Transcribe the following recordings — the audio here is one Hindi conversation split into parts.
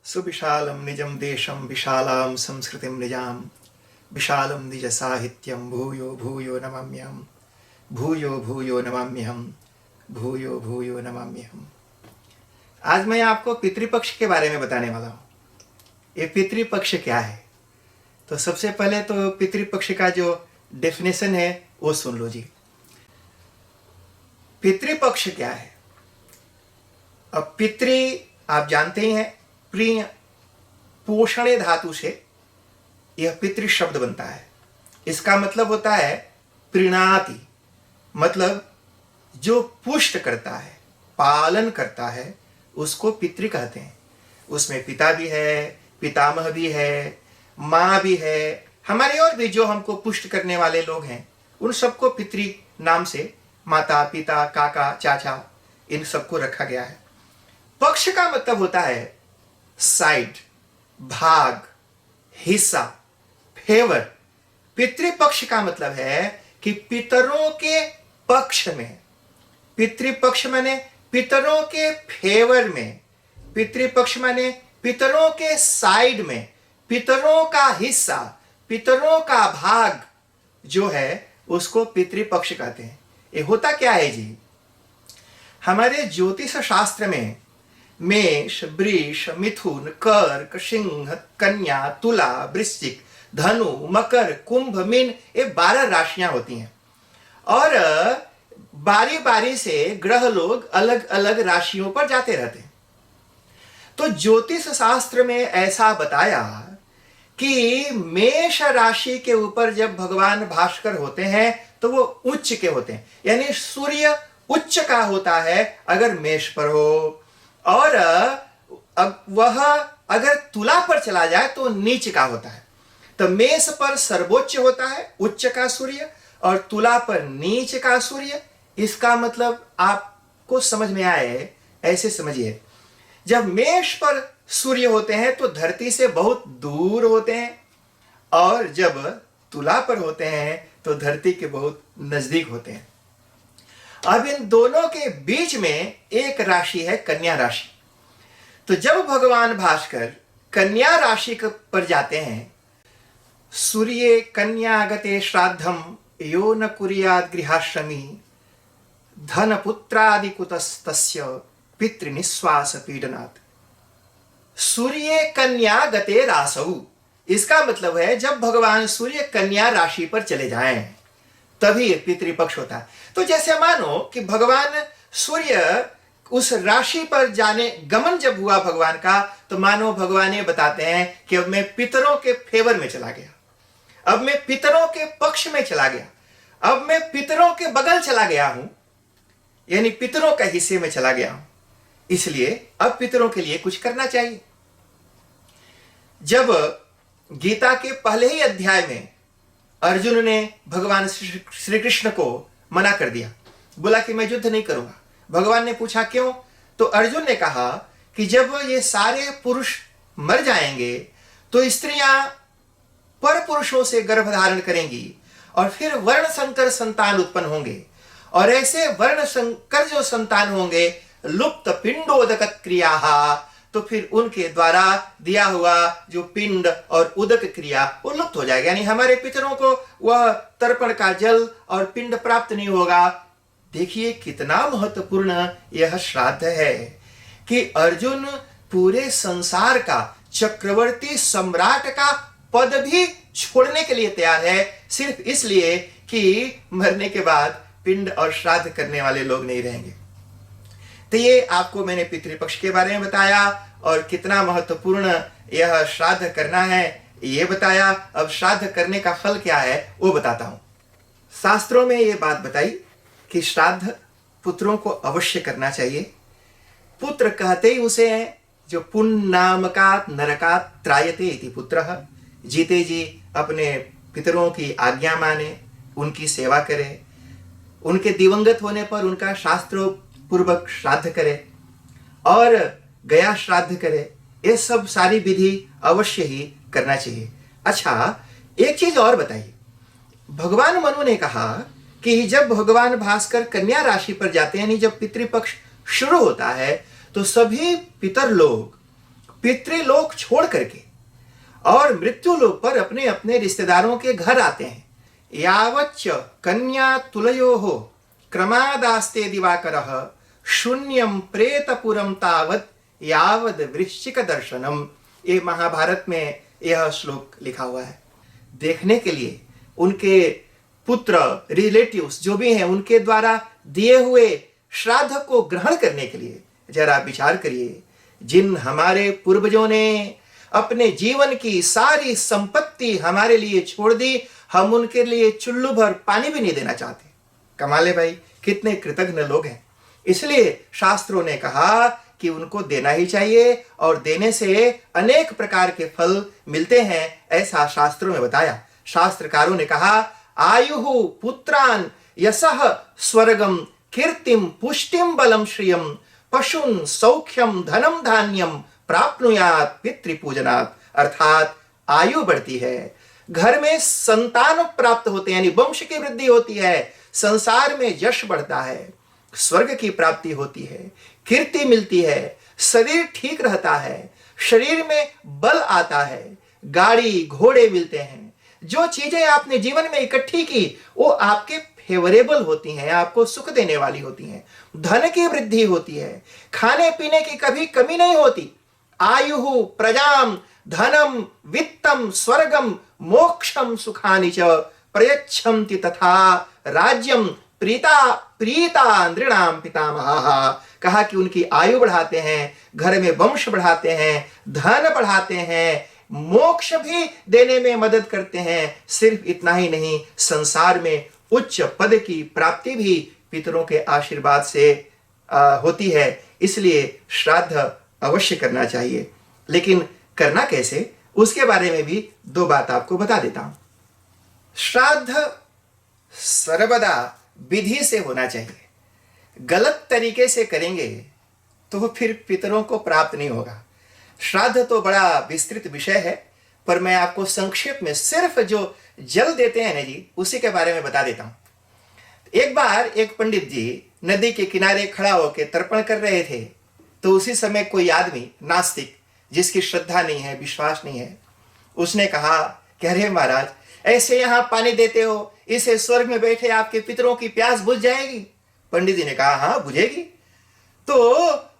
सुविशालं निजं देशं विशालां संस्कृतिं निजां विशालं निज साहित्यं भूयो भूयो नमाम्यहम् भूयो भूयो नमाम्यहम् भूयो भूयो नमाम्यहम्। आज मैं आपको पितृपक्ष के बारे में बताने वाला हूँ। ये पितृपक्ष क्या है? तो सबसे पहले तो पितृपक्ष का जो डेफिनेशन है वो सुन लो जी। पितृपक्ष क्या है? अब पितृ आप जानते ही हैं, प्रिय पोषणे धातु से यह पितृ शब्द बनता है। इसका मतलब होता है प्रीणाति, मतलब जो पुष्ट करता है, पालन करता है, उसको पितृ कहते हैं। उसमें पिता भी है, पितामह भी है, माँ भी है, हमारे और भी जो हमको पुष्ट करने वाले लोग हैं उन सबको पितृ नाम से, माता पिता काका चाचा, इन सबको रखा गया है। पक्ष का मतलब होता है साइड, भाग, हिस्सा, फेवर। पितृपक्ष का मतलब है कि पितरों के पक्ष में, पितृपक्ष माने पितरों के फेवर में, पितृपक्ष माने पितरों के साइड में, पितरों का हिस्सा, पितरों का भाग जो है उसको पितृपक्ष कहते हैं। ये होता क्या है जी? हमारे ज्योतिष शास्त्र में मेष, वृष, मिथुन, कर्क, सिंह, कन्या, तुला, वृश्चिक, धनु, मकर, कुंभ, मीन, ये 12 राशियां होती हैं और बारी बारी से ग्रह लोग अलग अलग राशियों पर जाते रहते हैं। तो ज्योतिष शास्त्र में ऐसा बताया कि मेष राशि के ऊपर जब भगवान भास्कर होते हैं तो वो उच्च के होते हैं, यानी सूर्य उच्च का होता है अगर मेष पर हो, और वह अगर तुला पर चला जाए तो नीच का होता है। तो मेष पर सर्वोच्च होता है उच्च का सूर्य और तुला पर नीच का सूर्य। इसका मतलब आपको समझ में आए ऐसे समझिए, जब मेष पर सूर्य होते हैं तो धरती से बहुत दूर होते हैं और जब तुला पर होते हैं तो धरती के बहुत नजदीक होते हैं। अब इन दोनों के बीच में एक राशि है कन्या राशि। तो जब भगवान भास्कर कन्या राशि पर जाते हैं, सूर्ये कन्या गते श्राद्धम यो न कुर्यात् गृहाश्रमी धन पुत्रादि कुतस्तस्य पितृनिश्वास पीडनात्। सूर्य कन्या गते रासौ, इसका मतलब है जब भगवान सूर्य कन्या राशि पर चले जाएं तभी पितृपक्ष होता है। तो जैसे मानो कि भगवान सूर्य उस राशि पर जाने गमन जब हुआ भगवान का, तो मानो भगवान ये बताते हैं कि अब मैं पितरों के फेवर में चला गया, अब मैं पितरों के पक्ष में चला गया, अब मैं पितरों के बगल चला गया हूं, यानी पितरों के हिस्से में चला गया हूं। इसलिए अब पितरों के लिए कुछ करना चाहिए। जब गीता के पहले ही अध्याय में अर्जुन ने भगवान श्री कृष्ण को मना कर दिया, बोला कि मैं युद्ध नहीं करूंगा। भगवान ने पूछा क्यों? तो अर्जुन ने कहा कि जब ये सारे पुरुष मर जाएंगे तो स्त्रियां पर पुरुषों से गर्भ धारण करेंगी और फिर वर्ण संकर संतान उत्पन्न होंगे, और ऐसे वर्ण संकर जो संतान होंगे लुप्त पिंडोदक क्रिया, तो फिर उनके द्वारा दिया हुआ जो पिंड और उदक क्रिया वो लुप्त हो जाएगा, यानी हमारे पितरों को वह तर्पण का जल और पिंड प्राप्त नहीं होगा। देखिए कितना महत्वपूर्ण यह श्राद्ध है कि अर्जुन पूरे संसार का चक्रवर्ती सम्राट का पद भी छोड़ने के लिए तैयार है, सिर्फ इसलिए कि मरने के बाद पिंड और श्राद्ध करने वाले लोग नहीं रहेंगे। तो ये आपको मैंने पितृपक्ष के बारे में बताया और कितना महत्वपूर्ण यह श्राद्ध करना है ये बताया। अब श्राद्ध करने का फल क्या है वो बताता हूं। शास्त्रों में ये बात बताई कि श्राद्ध पुत्रों को अवश्य करना चाहिए। पुत्र कहते ही उसे हैं जो पुण्यनामकात् नरकात् त्रायते इति पुत्रः, जीते जी अपने पितरों की आज्ञा माने, उनकी सेवा करे, उनके दिवंगत होने पर उनका शास्त्रों पूर्वक श्राद्ध करे और गया श्राद्ध करे। ये सब सारी विधि अवश्य ही करना चाहिए। अच्छा, एक चीज और बताइए, भगवान मनु ने कहा कि जब भगवान भास्कर कन्या राशि पर जाते हैं, यानी जब पितृपक्ष शुरू होता है, तो सभी पितर लोग पितृलोक छोड़ करके और मृत्यु लोक पर अपने अपने रिश्तेदारों के घर आते हैं। यावच्च कन्या तुलयोः क्रमादास्ते दिवाकरः शून्यम प्रेतपुरम तावत यावद वृश्चिक दर्शनम। ये महाभारत में यह श्लोक लिखा हुआ है। देखने के लिए उनके पुत्र रिलेटिव्स जो भी हैं उनके द्वारा दिए हुए श्राद्ध को ग्रहण करने के लिए जरा विचार करिए। जिन हमारे पूर्वजों ने अपने जीवन की सारी संपत्ति हमारे लिए छोड़ दी, हम उनके लिए चुल्लू भर पानी भी नहीं देना चाहते। कमाल है भाई, कितने कृतज्ञ लोग हैं। इसलिए शास्त्रों ने कहा कि उनको देना ही चाहिए और देने से अनेक प्रकार के फल मिलते हैं, ऐसा शास्त्रों में बताया। शास्त्रकारों ने कहा आयुः पुत्रान यशः स्वर्गम कीर्तिम पुष्टिम बलम श्रियम पशुन सौख्यम धनम धान्यम प्राप्नुयात पितृपूजनात्। अर्थात आयु बढ़ती है, घर में संतान प्राप्त होते हैं यानी वंश की वृद्धि होती है, संसार में यश बढ़ता है, स्वर्ग की प्राप्ति होती है, कीर्ति मिलती है, शरीर ठीक रहता है, शरीर में बल आता है, गाड़ी घोड़े मिलते हैं। जो चीजें आपने जीवन में इकट्ठी की वो आपके फेवरेबल होती हैं, आपको सुख देने वाली होती हैं। धन की वृद्धि होती है, खाने पीने की कभी कमी नहीं होती। आयुः प्रजाम धनम वित्तम स्वर्गम मोक्षम सुखानि च प्रयच्छन्ति तथा राज्यम प्रीता नृणाम पितामहाः। कहा कि उनकी आयु बढ़ाते हैं, घर में वंश बढ़ाते हैं, धन बढ़ाते हैं, मोक्ष भी देने में मदद करते हैं। सिर्फ इतना ही नहीं, संसार में उच्च पद की प्राप्ति भी पितरों के आशीर्वाद से होती है। इसलिए श्राद्ध अवश्य करना चाहिए। लेकिन करना कैसे, उसके बारे में भी दो बात आपको बता देता हूं। श्राद्ध सर्वदा विधि से होना चाहिए। गलत तरीके से करेंगे तो फिर पितरों को प्राप्त नहीं होगा। श्राद्ध तो बड़ा विस्तृत विषय है, पर मैं आपको संक्षेप में सिर्फ जो जल देते हैं ना जी, उसी के बारे में बता देता हूं। एक बार एक पंडित जी नदी के किनारे खड़ा होकर तर्पण कर रहे थे, तो उसी समय कोई आदमी नास्तिक, जिसकी श्रद्धा नहीं है, विश्वास नहीं है, उसने कहा कि अरे महाराज, ऐसे यहां पानी देते हो, इसे स्वर्ग में बैठे आपके पितरों की प्यास बुझ जाएगी। पंडित जी ने कहा हाँ बुझेगी। तो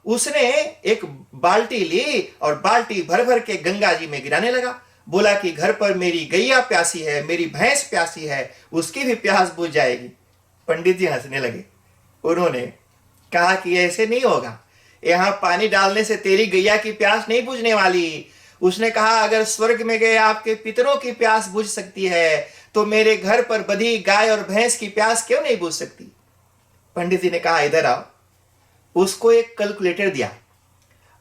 उसने एक बाल्टी ली और बाल्टी भर भर के गंगा जी में गिराने लगा। बोला कि घर पर मेरी गैया प्यासी है, मेरी भैंस प्यासी है, उसकी भी प्यास बुझ जाएगी। पंडित जी हंसने लगे। उन्होंने कहा कि ऐसे नहीं होगा, यहां पानी डालने से तेरी गैया की प्यास नहीं बुझने वाली। उसने कहा अगर स्वर्ग में गए आपके पितरों की प्यास बुझ सकती है, तो मेरे घर पर बधी गाय और भैंस की प्यास क्यों नहीं बुझ सकती। पंडित जी ने कहा इधर आओ। उसको एक कैलकुलेटर दिया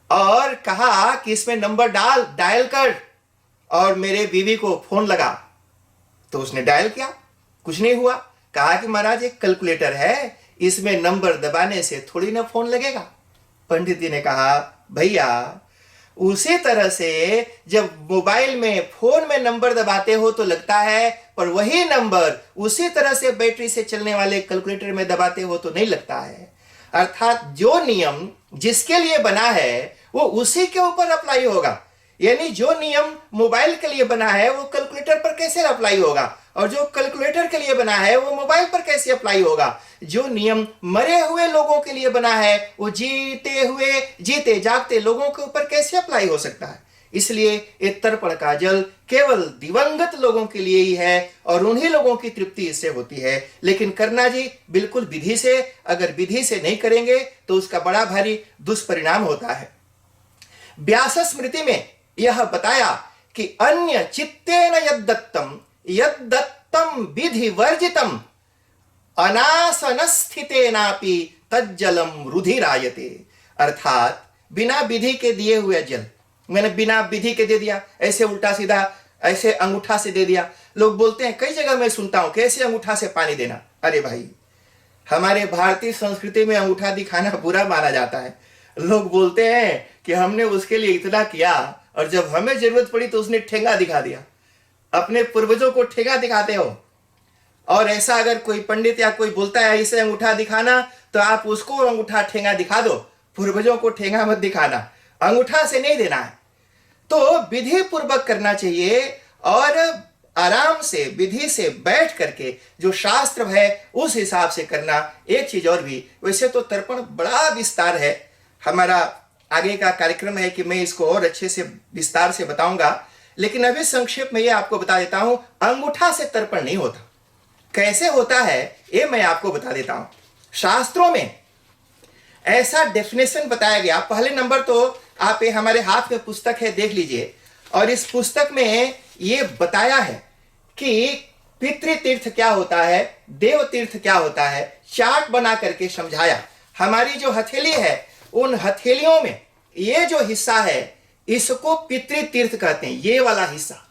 और कहा कि इसमें नंबर डायल कर और मेरे बीवी को फोन लगा। तो उसने डायल किया, कुछ नहीं हुआ। कहा कि महाराज एक कैलकुलेटर है, इसमें नंबर दबाने से थोड़ी ना फोन लगेगा। पंडित जी ने कहा भैया, उसी तरह से जब मोबाइल में फोन में नंबर दबाते हो तो लगता है, पर वही नंबर उसी तरह से बैटरी से चलने वाले कैलकुलेटर में दबाते हो तो नहीं लगता है। अर्थात जो नियम जिसके लिए बना है वो उसी के ऊपर अप्लाई होगा। यानी जो नियम मोबाइल के लिए बना है वो कैलकुलेटर पर कैसे अप्लाई होगा, और जो कैलकुलेटर के लिए बना है वो मोबाइल पर कैसे अप्लाई होगा। जो नियम मरे हुए लोगों के लिए बना है वो जीते जागते लोगों के ऊपर कैसे अप्लाई हो सकता है। इसलिए ये तर्पण का जल केवल दिवंगत लोगों के लिए ही है और उन्हीं लोगों की तृप्ति इससे होती है। लेकिन करना जी बिल्कुल विधि से, अगर विधि से नहीं करेंगे तो उसका बड़ा भारी दुष्परिणाम होता है। व्यास स्मृति में यह बताया कि अन्य चित्तेन यद्दत्तम विधि वर्जितम अनासन स्थितेनापि तज्जलम रुधिरायते। अर्थात बिना विधि के दिए हुए जल, मैंने बिना विधि के दे दिया, ऐसे उल्टा सीधा ऐसे अंगूठा से दे दिया। लोग बोलते हैं, कई जगह मैं सुनता हूं कैसे अंगूठा से पानी देना। अरे भाई, हमारे भारतीय संस्कृति में अंगूठा दिखाना बुरा माना जाता है। लोग बोलते हैं कि हमने उसके लिए इतना किया और जब हमें जरूरत पड़ी तो उसने ठेंगा दिखा दिया। अपने पूर्वजों को ठेंगा दिखाते हो। और ऐसा अगर कोई पंडित या कोई बोलता है इसे अंगूठा दिखाना, तो आप उसको अंगूठा ठेंगा दिखा दो, पूर्वजों को ठेंगा मत दिखाना। अंगूठा से नहीं देना है। तो विधि पूर्वक करना चाहिए और आराम से विधि से बैठ करके जो शास्त्र है उस हिसाब से करना। एक चीज और भी, वैसे तो तर्पण बड़ा विस्तार है, हमारा आगे का कार्यक्रम है कि मैं इसको और अच्छे से विस्तार से बताऊंगा, लेकिन अभी संक्षेप में ये आपको बता देता हूं, अंगूठा से तर्पण नहीं होता। कैसे होता है ये मैं आपको बता देता हूं। शास्त्रों में ऐसा डेफिनेशन बताया गया। पहले नंबर तो आप ये हमारे हाथ में पुस्तक है, देख लीजिए, और इस पुस्तक में ये बताया है कि पितृतीर्थ क्या होता है, देव तीर्थ क्या होता है, चार्ट बना करके समझाया। हमारी जो हथेली है, उन हथेलियों में ये जो हिस्सा है इसको पितृतीर्थ कहते हैं। ये वाला हिस्सा,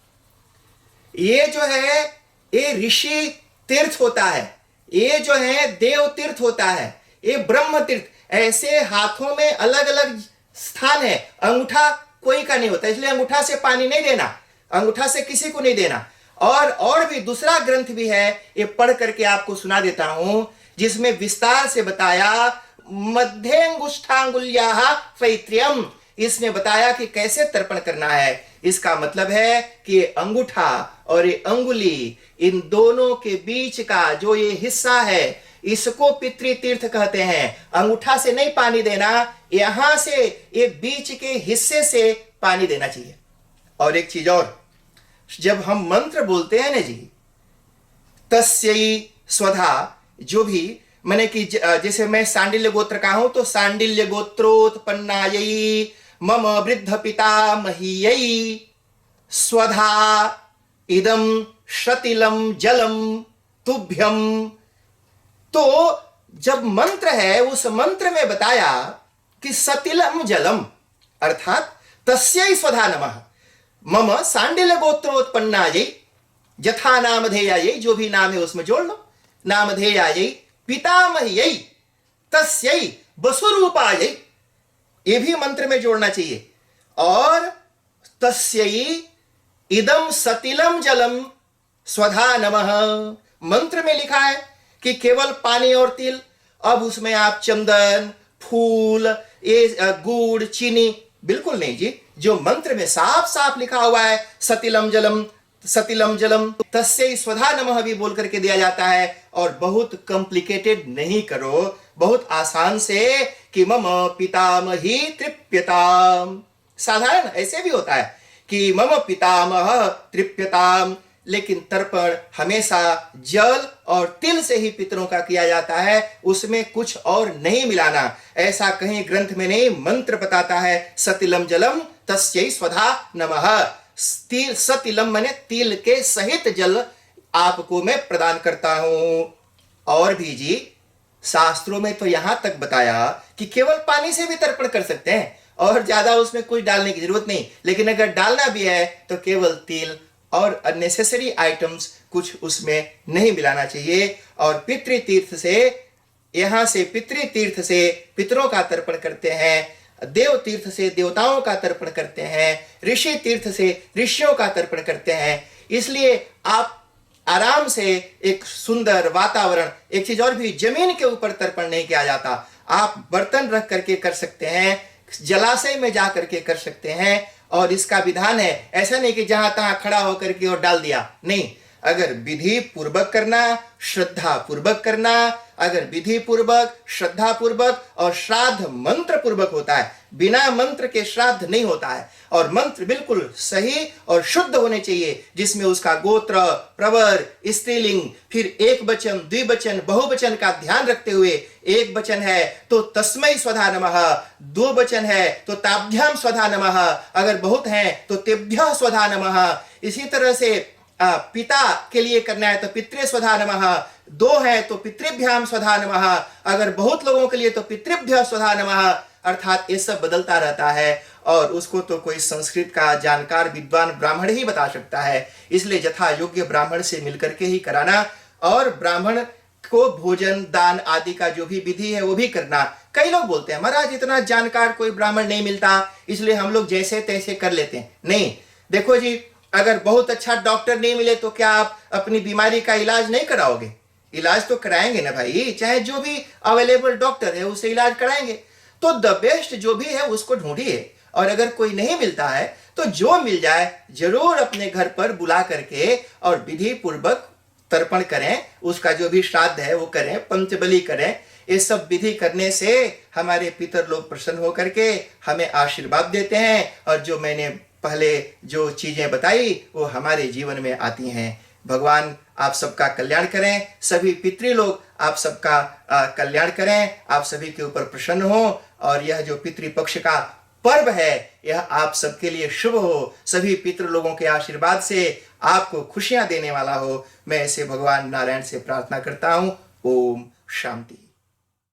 ये जो है ये ऋषि तीर्थ होता है, ये जो है देव तीर्थ होता है, ये ब्रह्म तीर्थ। ऐसे हाथों में अलग अलग स्थान है। अंगूठा कोई का नहीं होता, इसलिए अंगूठा से पानी नहीं देना, अंगूठा से किसी को नहीं देना। और भी दूसरा ग्रंथ भी है, ये पढ़ करके आपको सुना देता हूं, जिसमें विस्तार से बताया मध्यंगुष्ठांगुल्याः पैत्र्यम। इसने बताया कि कैसे तर्पण करना है। इसका मतलब है कि अंगूठा और ये अंगुली, इन दोनों के बीच का जो ये हिस्सा है इसको पितृतीर्थ कहते हैं। अंगूठा से नहीं पानी देना, यहां से ये बीच के हिस्से से पानी देना चाहिए। और एक चीज और, जब हम मंत्र बोलते हैं ना जी, तस्यै स्वधा, जो भी मैंने कि जैसे मैं सांडिल्य गोत्र का हूं तो सांडिल्य गोत्रोत्पन्नायै मम वृद्ध पिता महीयै स्वधा इदम शतिलम जलम तुभ्यम। तो जब मंत्र है, उस मंत्र में बताया कि सतिलम जलम अर्थात तस्यै स्वधा नमः मम सांडिल्य गोत्रोत्पन्नायै यथा नामधेयायै, जो भी नाम है उसमें जोड़ लो, नामधेयायै पितामह्यै तस्यै वसुरूपायै, ये भी मंत्र में जोड़ना चाहिए। और तस्यै इदम सतिलम जलम स्वधा नमः, मंत्र में लिखा है कि केवल पानी और तिल। अब उसमें आप चंदन, फूल, ये गुड़, चीनी, बिल्कुल नहीं जी। जो मंत्र में साफ साफ लिखा हुआ है सतिलम जलम, सतिलम जलम तस्यै स्वधा नमः भी बोल करके दिया जाता है। और बहुत कॉम्प्लिकेटेड नहीं करो, बहुत आसान से कि मम पितामही तृप्यताम, साधारण ऐसे भी होता है कि मम पितामह तृप्यताम। लेकिन तर्पण हमेशा जल और तिल से ही पितरों का किया जाता है, उसमें कुछ और नहीं मिलाना। ऐसा कहीं ग्रंथ में नहीं, मंत्र बताता है सतिलम जलम तस्यै स्वधा नमः। सतिलम माने तिल के सहित जल आपको मैं प्रदान करता हूं। और भी जी, शास्त्रों में तो यहां तक बताया कि केवल पानी से भी तर्पण कर सकते हैं और ज्यादा उसमें कुछ डालने की जरूरत नहीं। लेकिन अगर डालना भी है तो केवल तिल और अननेसेसरी आइटम्स कुछ उसमें नहीं मिलाना चाहिए। और पितृतीर्थ से, यहां से पितृतीर्थ से पितरों का तर्पण करते हैं, देव तीर्थ से देवताओं का तर्पण करते हैं, ऋषि तीर्थ से ऋषियों का तर्पण करते हैं। इसलिए आप आराम से एक सुंदर वातावरण, एक चीज और भी, जमीन के ऊपर तर्पण नहीं किया जाता। आप बर्तन रख करके कर सकते हैं, जलाशय में जा करके कर सकते हैं। और इसका विधान है, ऐसा नहीं कि जहां तहां खड़ा होकर के और डाल दिया, नहीं। अगर विधि पूर्वक करना, श्रद्धा पूर्वक करना, अगर विधि पूर्वक, श्रद्धा पूर्वक और श्राद्ध मंत्र पूर्वक होता है, बिना मंत्र के श्राद्ध नहीं होता है। और मंत्र बिल्कुल सही और शुद्ध होने चाहिए, जिसमें उसका गोत्र, प्रवर, स्त्रीलिंग, फिर एक वचन, द्विवचन, बहुवचन का ध्यान रखते हुए, एक वचन है तो तस्मै स्वधा नमः, दो वचन है तो ताभ्याम स्वधा नमः, अगर बहुत है तो तेभ्यः स्वधा नमः। इसी तरह से पिता के लिए करना है तो पितृ स्वधा नमः, दो है तो पितृभ्याम स्वधा नमः, अगर बहुत लोगों के लिए तो पितृभ्य स्वधा नमः। अर्थात ये सब बदलता रहता है और उसको तो कोई संस्कृत का जानकार विद्वान ब्राह्मण ही बता सकता है। इसलिए यथा योग्य ब्राह्मण से मिलकर के ही कराना और ब्राह्मण को भोजन दान आदि का जो भी विधि है वो भी करना। कई लोग बोलते हैं महाराज इतना जानकार कोई ब्राह्मण नहीं मिलता, इसलिए हम लोग जैसे तैसे कर लेते हैं। नहीं, देखो जी, अगर बहुत अच्छा डॉक्टर नहीं मिले तो क्या आप अपनी बीमारी का इलाज नहीं कराओगे? इलाज तो कराएंगे ना भाई, चाहे जो भी अवेलेबल डॉक्टर है उससे इलाज कराएंगे। तो द बेस्ट जो भी है उसको ढूंढिए, और अगर कोई नहीं मिलता है तो जो मिल जाए जरूर अपने घर पर बुला करके और विधि पूर्वक तर्पण करें, उसका जो भी श्राद्ध है वो करें, पंचबली करें। ये सब विधि करने से हमारे पितर लोग प्रसन्न होकर के हमें आशीर्वाद देते हैं, और जो मैंने पहले जो चीजें बताई वो हमारे जीवन में आती हैं। भगवान आप सबका कल्याण करें, सभी पितृ लोग आप सबका कल्याण करें, आप सभी के ऊपर प्रसन्न हो, और यह जो पितृपक्ष का पर्व है यह आप सबके लिए शुभ हो, सभी पितृ लोगों के आशीर्वाद से आपको खुशियां देने वाला हो। मैं ऐसे भगवान नारायण से प्रार्थना करता हूं। ओम शांति।